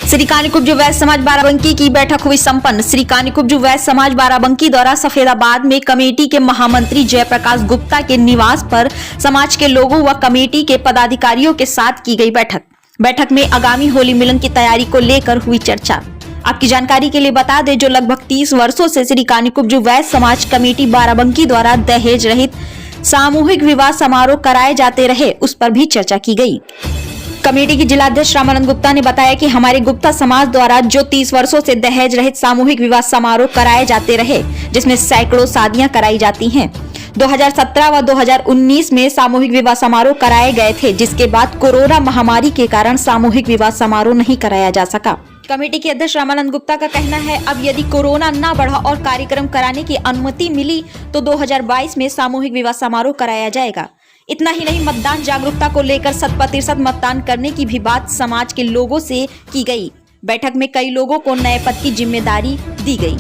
श्री कानिकुब्ज वैश्य समाज बाराबंकी की बैठक हुई संपन्न। श्री कानिकुब्ज वैश्य समाज बाराबंकी द्वारा सफेदाबाद में कमेटी के महामंत्री जयप्रकाश गुप्ता के निवास पर समाज के लोगों व कमेटी के पदाधिकारियों के साथ की गई बैठक में आगामी होली मिलन की तैयारी को लेकर हुई चर्चा। आपकी जानकारी के लिए बता दें, जो लगभग 30 वर्षों से श्री कानिकुब्ज वैश्य समाज कमेटी बाराबंकी द्वारा दहेज रहित सामूहिक विवाह समारोह कराए जाते रहे, उस पर भी चर्चा की गई। कमेटी के जिलाध्यक्ष रामानंद गुप्ता ने बताया कि हमारे गुप्ता समाज द्वारा जो 30 वर्षों से दहेज रहित सामूहिक विवाह समारोह कराए जाते रहे, जिसमें सैकड़ों शादियां कराई जाती हैं। 2017 व 2019 में सामूहिक विवाह समारोह कराए गए थे, जिसके बाद कोरोना महामारी के कारण सामूहिक विवाह समारोह नहीं कराया जा सका। कमेटी के अध्यक्ष रामानंद गुप्ता का कहना है, अब यदि कोरोना न बढ़ा और कार्यक्रम कराने की अनुमति मिली तो 2022 में सामूहिक विवाह समारोह कराया जाएगा। इतना ही नहीं, मतदान जागरूकता को लेकर 100% मतदान करने की भी बात समाज के लोगों से की गई। बैठक में कई लोगों को नए पद की जिम्मेदारी दी गई,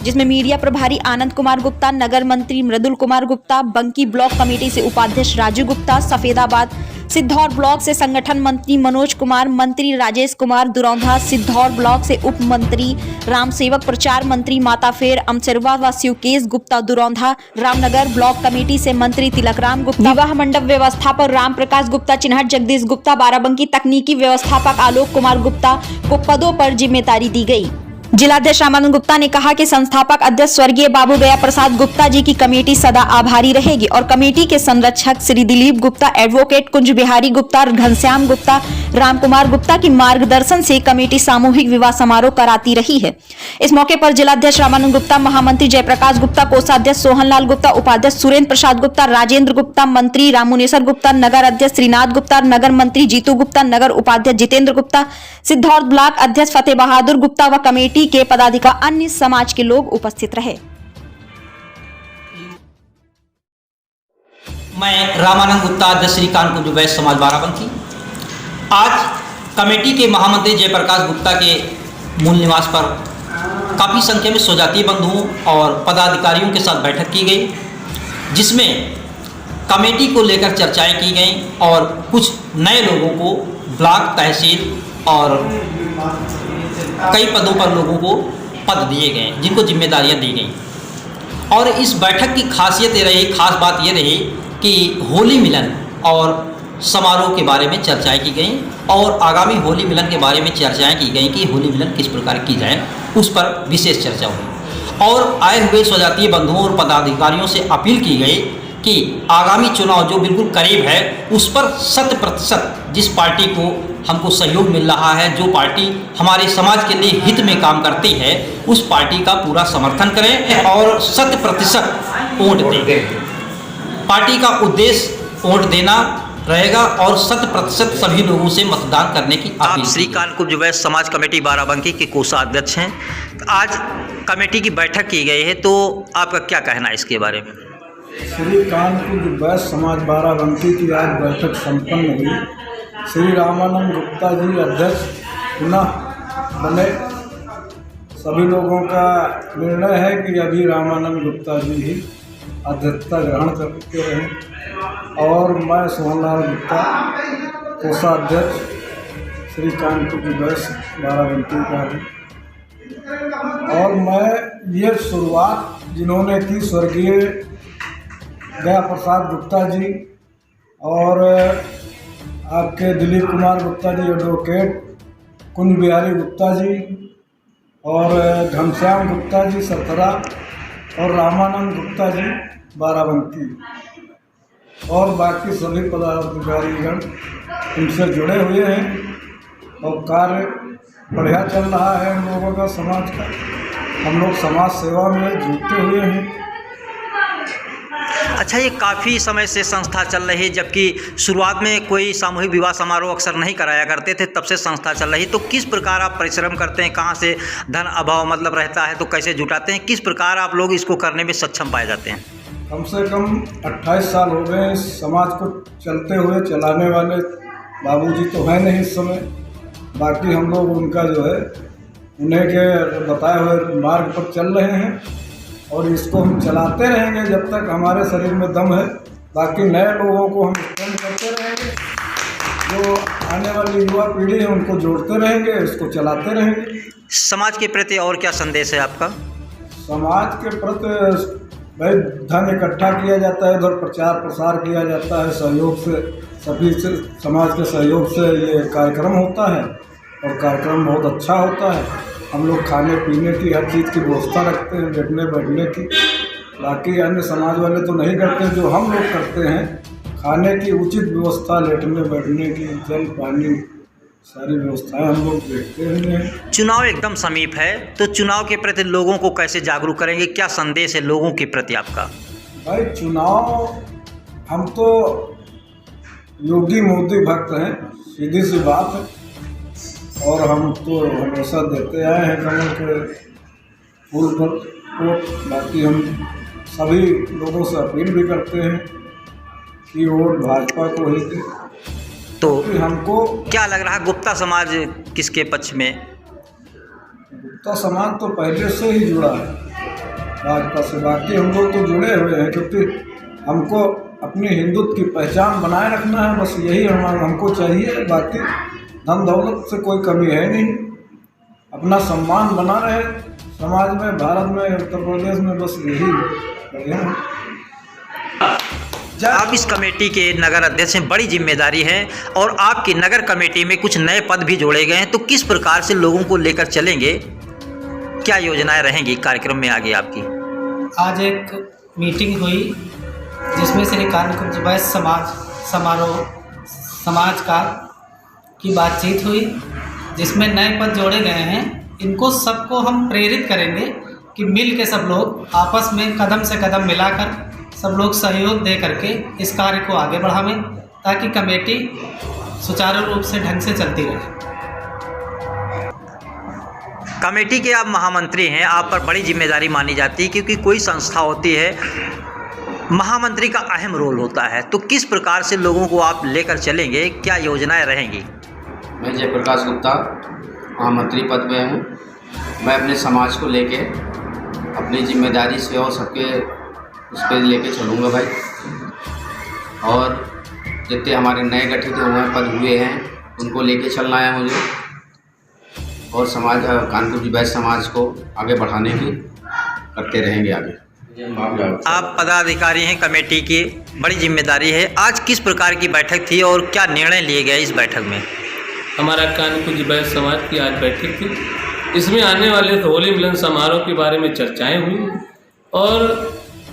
जिसमें मीडिया प्रभारी आनंद कुमार गुप्ता, नगर मंत्री मृदुल कुमार गुप्ता, बंकी ब्लॉक कमेटी से उपाध्यक्ष राजू गुप्ता, सफेदाबाद सिद्धौर ब्लॉक से संगठन मंत्री मनोज कुमार, मंत्री राजेश कुमार दुरौंधा, सिद्धौर ब्लॉक से उप मंत्री राम सेवक, प्रचार मंत्री माताफेर अमचरवा व शिवकेश गुप्ता दुरौंधा, रामनगर ब्लॉक कमेटी से मंत्री तिलकराम गुप्ता, विवाह मंडप व्यवस्थापक राम प्रकाश गुप्ता चिन्हट, जगदीश गुप्ता, बाराबंकी तकनीकी व्यवस्थापक आलोक कुमार गुप्ता को पदों पर जिम्मेदारी दी गई। जिलाध्यक्ष रामानंद गुप्ता ने कहा कि संस्थापक अध्यक्ष स्वर्गीय बाबू गया प्रसाद गुप्ता जी की कमेटी सदा आभारी रहेगी और कमेटी के संरक्षक श्री दिलीप गुप्ता, एडवोकेट कुंज बिहारी गुप्ता, घनश्याम गुप्ता, राम कुमार गुप्ता की मार्गदर्शन से कमेटी सामूहिक विवाह समारोह कराती रही है। इस मौके पर जिलाध्यक्ष रामानंद गुप्ता, महामंत्री जयप्रकाश गुप्ता, कोषाध्यक्ष सोहनलाल गुप्ता, उपाध्यक्ष सुरेंद्र प्रसाद गुप्ता, राजेंद्र गुप्ता, मंत्री रामुनेश्वर गुप्ता, नगर अध्यक्ष श्रीनाथ गुप्ता, नगर मंत्री जीतू गुप्ता, नगर उपाध्यक्ष जितेंद्र गुप्ता, सिद्धौर ब्लॉक अध्यक्ष फतेह बहादुर गुप्ता व कमेटी के पदाधिकारी अन्य समाज के लोग उपस्थित रहे। मैं रामानंद गुप्ता, अध्यक्ष श्री कानिकुब्ज वैश्य समाज बाराबंकी। आज कमेटी के महामंत्री जयप्रकाश गुप्ता के मूल निवास पर काफ़ी संख्या में स्वजातीय बंधुओं और पदाधिकारियों के साथ बैठक की गई, जिसमें कमेटी को लेकर चर्चाएं की गई और कुछ नए लोगों को ब्लॉक, तहसील और कई पदों पर लोगों को पद दिए गए, जिनको जिम्मेदारियां दी गई। और इस बैठक की खासियत ये रही, खास बात ये रही कि होली मिलन और समारोह के बारे में चर्चाएं की गई और आगामी होली मिलन के बारे में चर्चाएं की गई कि होली मिलन किस प्रकार की जाए, उस पर विशेष चर्चा हुई। और आए हुए स्वजातीय बंधुओं और पदाधिकारियों से अपील की गई कि आगामी चुनाव जो बिल्कुल करीब है, उस पर 100% जिस पार्टी को हमको सहयोग मिल रहा है, जो पार्टी हमारे समाज के लिए हित में काम करती है, उस पार्टी का पूरा समर्थन करें और 100% वोट दें। पार्टी का उद्देश्य वोट देना रहेगा और 100% सभी लोगों से मतदान करने की अपील। आप श्री कानिकुब्ज वैश्य समाज कमेटी बाराबंकी के कोषाध्यक्ष हैं। आज कमेटी की बैठक की गई है, तो आपका क्या कहना है इसके बारे में? श्री कानिकुब्ज वैश्य समाज बाराबंकी की आज बैठक संपन्न हुई। श्री रामानंद गुप्ता जी अध्यक्ष पुनः बने। सभी लोगों का निर्णय है कि अभी रामानंद गुप्ता जी ही अध्यक्षता ग्रहण करते रहें और मैं सोहनलाल गुप्ता कोषाध्यक्ष श्री कानिकुब्ज वैश्य बाराबंकी का हूँ। और मैं ये शुरुआत जिन्होंने की स्वर्गीय गया प्रसाद गुप्ता जी और आपके दिलीप कुमार गुप्ता जी एडवोकेट, कुंज बिहारी गुप्ता जी और घनश्याम गुप्ता जी सथरा और रामानंद गुप्ता जी बाराबंकी और बाकी सभी पदाधिकारीगण इनसे जुड़े हुए हैं और कार्य बढ़िया चल रहा है हम लोगों का, समाज का। हम लोग समाज सेवा में जुटे हुए हैं। अच्छा, ये काफ़ी समय से संस्था चल रही है, जबकि शुरुआत में कोई सामूहिक विवाह समारोह अक्सर नहीं कराया करते थे, तब से संस्था चल रही। तो किस प्रकार आप परिश्रम करते हैं, कहाँ से धन अभाव मतलब रहता है तो कैसे जुटाते हैं, किस प्रकार आप लोग इसको करने में सक्षम पाए जाते हैं? कम से कम 28 साल हो गए इस समाज को चलते हुए। चलाने वाले बाबूजी तो हैं नहीं इस समय, बाकी हम लोग उनका जो है उन्हें के बताए हुए मार्ग पर चल रहे हैं और इसको हम चलाते रहेंगे जब तक हमारे शरीर में दम है। बाकी नए लोगों को हम स्ट्रेंथ करते रहेंगे जो आने वाली युवा पीढ़ी है उनको जोड़ते रहेंगे, इसको चलाते रहेंगे। समाज के प्रति और क्या संदेश है आपका? समाज के प्रति भाई धन इकट्ठा किया जाता है, उधर प्रचार प्रसार किया जाता है, सहयोग से सभी से समाज के सहयोग से ये कार्यक्रम होता है और कार्यक्रम बहुत अच्छा होता है। हम लोग खाने पीने की हर चीज़ की व्यवस्था रखते हैं, बैठने बैठने की। बाकी अन्य समाज वाले तो नहीं करते, जो हम लोग करते हैं खाने की उचित व्यवस्था, लेटने बैठने की, जल पानी सारी व्यवस्थाएं हम लोग देखते हैं। चुनाव एकदम समीप है, तो चुनाव के प्रति लोगों को कैसे जागरूक करेंगे? क्या संदेश है लोगों के प्रति आपका? भाई चुनाव, हम तो योगी मोदी भक्त हैं, सीधी सी बात है। और हम तो हमेशा देते आए हैं कमल के फूल पर वोट। बाकी हम सभी लोगों से अपील भी करते हैं कि वोट भाजपा को ही दें। तो हमको क्या लग रहा है गुप्ता समाज किसके पक्ष में? गुप्ता समाज तो पहले से ही जुड़ा है भाजपा से। बाकी हम लोग तो जुड़े हुए हैं, क्योंकि हमको अपनी हिंदुत्व की पहचान बनाए रखना है, बस यही हमको चाहिए। बाकी धन दौलत से कोई कमी है नहीं, अपना सम्मान बना रहे समाज में, भारत में, उत्तर प्रदेश में, बस यही बढ़िया है। आप इस कमेटी के नगर अध्यक्ष हैं, बड़ी जिम्मेदारी है और आपकी नगर कमेटी में कुछ नए पद भी जोड़े गए हैं, तो किस प्रकार से लोगों को लेकर चलेंगे? क्या योजनाएं रहेंगी कार्यक्रम में आगे आपकी? आज एक मीटिंग हुई जिसमें श्री कानकुब्ज वैश्य समाज का की बातचीत हुई, जिसमें नए पद जोड़े गए हैं। इनको सबको हम प्रेरित करेंगे कि मिल के सब लोग आपस में कदम से कदम मिलाकर सब लोग सहयोग दे करके इस कार्य को आगे बढ़ावें, ताकि कमेटी सुचारू रूप से ढंग से चलती रहे। कमेटी के आप महामंत्री हैं, आप पर बड़ी जिम्मेदारी मानी जाती है, क्योंकि कोई संस्था होती है महामंत्री का अहम रोल होता है, तो किस प्रकार से लोगों को आप लेकर चलेंगे? क्या योजनाएं रहेंगी? मैं जयप्रकाश गुप्ता महामंत्री पद पे हूँ। मैं अपने समाज को लेके अपनी जिम्मेदारी से और सबके उस पर लेके चलूँगा भाई। और जितने हमारे नए गठित हुए पद हुए हैं उनको लेके चलना है मुझे, और समाज कानकुब्ज वैश्य समाज को आगे बढ़ाने की करते रहेंगे आगे। आप पदाधिकारी हैं कमेटी की, बड़ी जिम्मेदारी है। आज किस प्रकार की बैठक थी और क्या निर्णय लिए गए इस बैठक में? हमारा कानकुब्ज वैश्य समाज की आज बैठक थी। इसमें आने वाले होली मिलन समारोह के बारे में चर्चाएं हुई और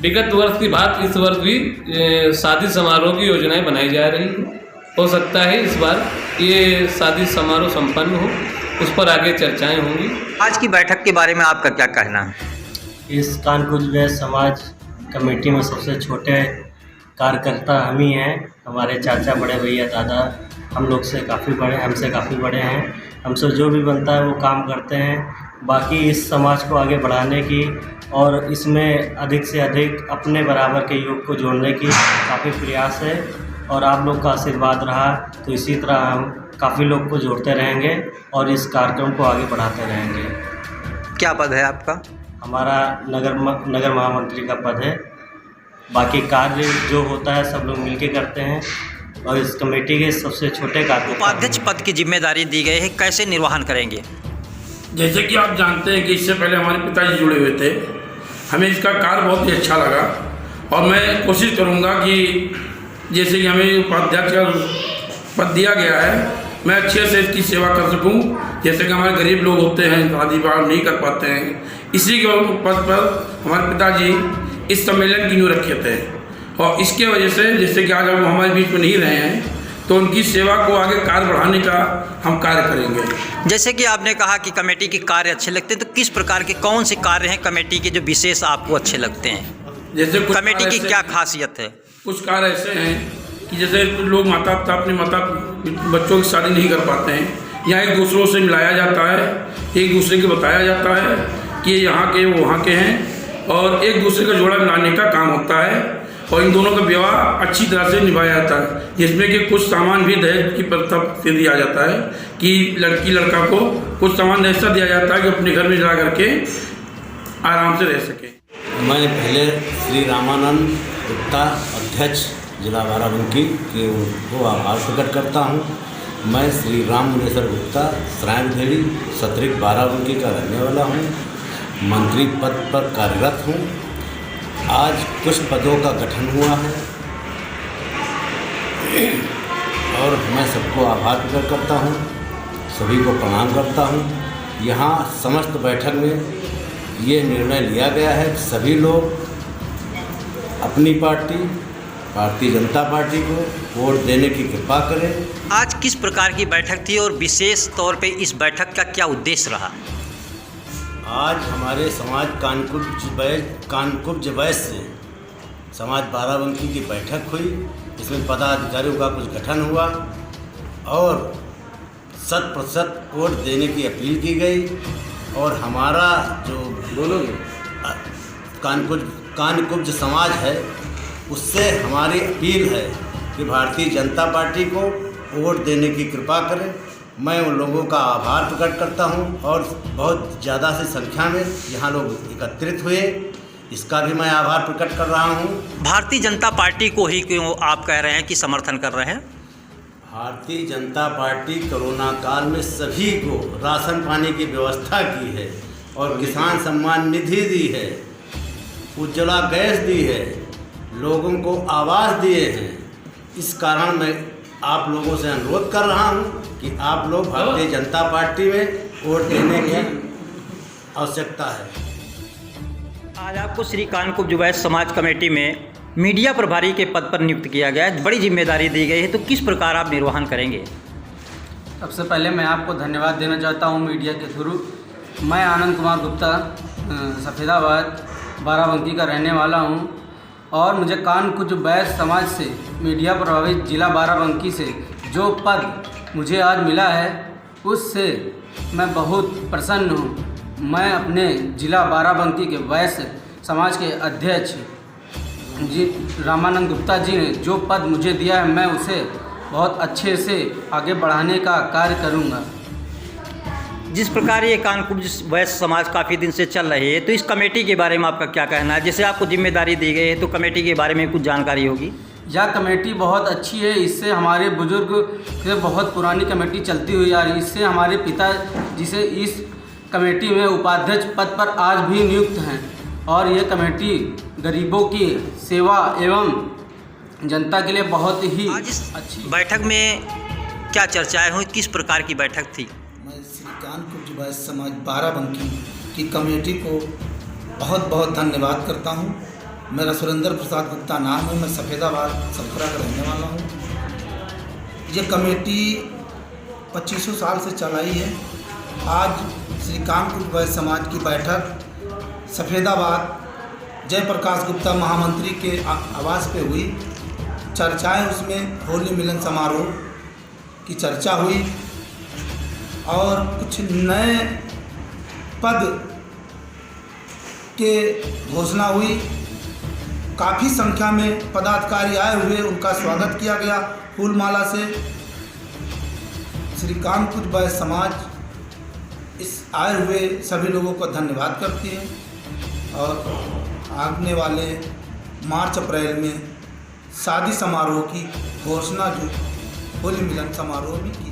विगत वर्ष की बात इस वर्ष भी शादी समारोह की योजनाएं बनाई जा रही हैं। हो सकता है इस बार ये शादी समारोह संपन्न हो, उस पर आगे चर्चाएं होंगी। आज की बैठक के बारे में आपका क्या कहना है? इस कानकुब्ज वैश्य समाज कमेटी में सबसे छोटे कार्यकर्ता हम ही हैं। हमारे चाचा, बड़े भैया, दादा हम लोग से काफ़ी बड़े, हमसे काफ़ी बड़े हैं। हमसे जो भी बनता है वो काम करते हैं। बाकी इस समाज को आगे बढ़ाने की और इसमें अधिक से अधिक अपने बराबर के युग को जोड़ने की काफ़ी प्रयास है, और आप लोग का आशीर्वाद रहा तो इसी तरह हम काफ़ी लोग को जोड़ते रहेंगे और इस कार्यक्रम को आगे बढ़ाते रहेंगे। क्या पद है आपका? हमारा नगर महामंत्री का पद है। बाकी कार्य जो होता है सब लोग मिलके करते हैं, और इस कमेटी के सबसे छोटे कार्य उपाध्यक्ष पद की जिम्मेदारी दी गई है, कैसे निर्वहन करेंगे? जैसे कि आप जानते हैं कि इससे पहले हमारे पिताजी जुड़े हुए थे, हमें इसका कार्य बहुत ही अच्छा लगा, और मैं कोशिश करूंगा कि जैसे कि हमें उपाध्यक्ष का पद दिया गया है, मैं अच्छे से इसकी सेवा कर सकूं। जैसे कि हमारे गरीब लोग होते हैं, शादी विवाह नहीं कर पाते हैं, इसी के पद पर हमारे पिताजी इस सम्मेलन की नींव रखे थे, और इसके वजह से जैसे कि आज वो हमारे बीच में नहीं रहे हैं, तो उनकी सेवा को आगे कार्य बढ़ाने का हम कार्य करेंगे। जैसे कि आपने कहा कि कमेटी के कार्य अच्छे लगते हैं, तो किस प्रकार के कौन से कार्य हैं कमेटी के जो विशेष आपको अच्छे लगते हैं? जैसे कमेटी की क्या खासियत है? कुछ कार्य ऐसे हैं कि जैसे लोग अपने बच्चों की शादी नहीं कर पाते हैं, यहाँ एक दूसरों से मिलाया जाता है, एक दूसरे को बताया जाता है कि ये यहाँ के वो वहाँ के हैं, और एक दूसरे का जोड़ा मिलाने का काम होता है, और इन दोनों का विवाह अच्छी तरह से निभाया जाता है, जिसमें कि कुछ सामान भी दहेज की प्रथा से दिया जाता है कि लड़की लड़का को कुछ सामान ऐसा दिया जाता है कि अपने घर में जा करके आराम से रह सके। मैं पहले श्री रामानंद गुप्ता अध्यक्ष जिला बाराबंकी के को आभार प्रकट करता हूँ। मैं श्री राम मुनेश्वर गुप्ता सराय भेड़ी सतरिक बाराबंकी का रहने वाला हूँ। मंत्री पद पर कार्यरत हूँ। आज कुछ पदों का गठन हुआ है और मैं सबको आभार प्रकट करता हूँ, सभी को प्रणाम करता हूँ। यहाँ समस्त बैठक में ये निर्णय लिया गया है कि सभी लोग अपनी पार्टी भारतीय जनता पार्टी को वोट देने की कृपा करें। आज किस प्रकार की बैठक थी और विशेष तौर पे इस बैठक का क्या उद्देश्य रहा? आज हमारे समाज कानकुब्ज वैश्य समाज बाराबंकी की बैठक हुई। इसमें पदाधिकारियों का कुछ गठन हुआ और 100% वोट देने की अपील की गई। और हमारा जो कानकुब्ज समाज है उससे हमारी अपील है कि भारतीय जनता पार्टी को वोट देने की कृपा करें। मैं उन लोगों का आभार प्रकट करता हूं और बहुत ज़्यादा से संख्या में यहाँ लोग एकत्रित हुए, इसका भी मैं आभार प्रकट कर रहा हूं। भारतीय जनता पार्टी को ही क्यों आप कह रहे हैं कि समर्थन कर रहे हैं? भारतीय जनता पार्टी कोरोना काल में सभी को राशन पानी की व्यवस्था की है और किसान सम्मान निधि दी है, उज्ज्वला गैस दी है, लोगों को आवास दिए हैं। इस कारण मैं आप लोगों से अनुरोध कर रहा हूं कि आप लोग भारतीय जनता पार्टी में वोट देने की आवश्यकता है। आज आपको श्री कानकुब्ज वैश्य समाज कमेटी में मीडिया प्रभारी के पद पर नियुक्त किया गया है, बड़ी जिम्मेदारी दी गई है, तो किस प्रकार आप निर्वहन करेंगे? सबसे पहले मैं आपको धन्यवाद देना चाहता हूं मीडिया के थ्रू। मैं आनंद कुमार गुप्ता सफेदाबाद बाराबंकी का रहने वाला हूं और मुझे कानकुब्ज वैश्य समाज से मीडिया प्रभावित जिला बाराबंकी से जो पद मुझे आज मिला है उससे मैं बहुत प्रसन्न हूं। मैं अपने जिला बाराबंकी के वैश्य समाज के अध्यक्ष जी रामानंद गुप्ता जी ने जो पद मुझे दिया है मैं उसे बहुत अच्छे से आगे बढ़ाने का कार्य करूंगा। जिस प्रकार ये कानकुब्ज वैश्य समाज काफ़ी दिन से चल रही है, तो इस कमेटी के बारे में आपका क्या कहना है? जैसे आपको जिम्मेदारी दी गई है तो कमेटी के बारे में कुछ जानकारी होगी? यह कमेटी बहुत अच्छी है। इससे हमारे बुजुर्ग से बहुत पुरानी कमेटी चलती हुई आ रही है। इससे हमारे पिता जिसे इस कमेटी में उपाध्यक्ष पद पर आज भी नियुक्त हैं और ये कमेटी गरीबों की सेवा एवं जनता के लिए बहुत ही आज इस अच्छी बैठक में क्या चर्चाएं हुई, किस प्रकार की बैठक थी? मैं श्री कानकुब्ज वैश्य समाज बाराबंकी की कमेटी को बहुत बहुत धन्यवाद करता हूं। मेरा सुरेंद्र प्रसाद गुप्ता नाम है, मैं सफेदाबाद सलखरा का रहने वाला हूं। ये कमेटी 2500 साल से चलाई है। आज श्री कानकुब्ज वैश्य समाज की बैठक सफेदाबाद जयप्रकाश गुप्ता महामंत्री के आवास पे हुई। चर्चाएं उसमें होली मिलन समारोह की चर्चा हुई और कुछ नए पद के घोषणा हुई। काफ़ी संख्या में पदाधिकारी आए हुए, उनका स्वागत किया गया फूलमाला से। श्री कानकुब्ज वैश्य समाज इस आए हुए सभी लोगों को धन्यवाद करती है और आने वाले मार्च अप्रैल में शादी समारोह की घोषणा जो होली मिलन समारोह में की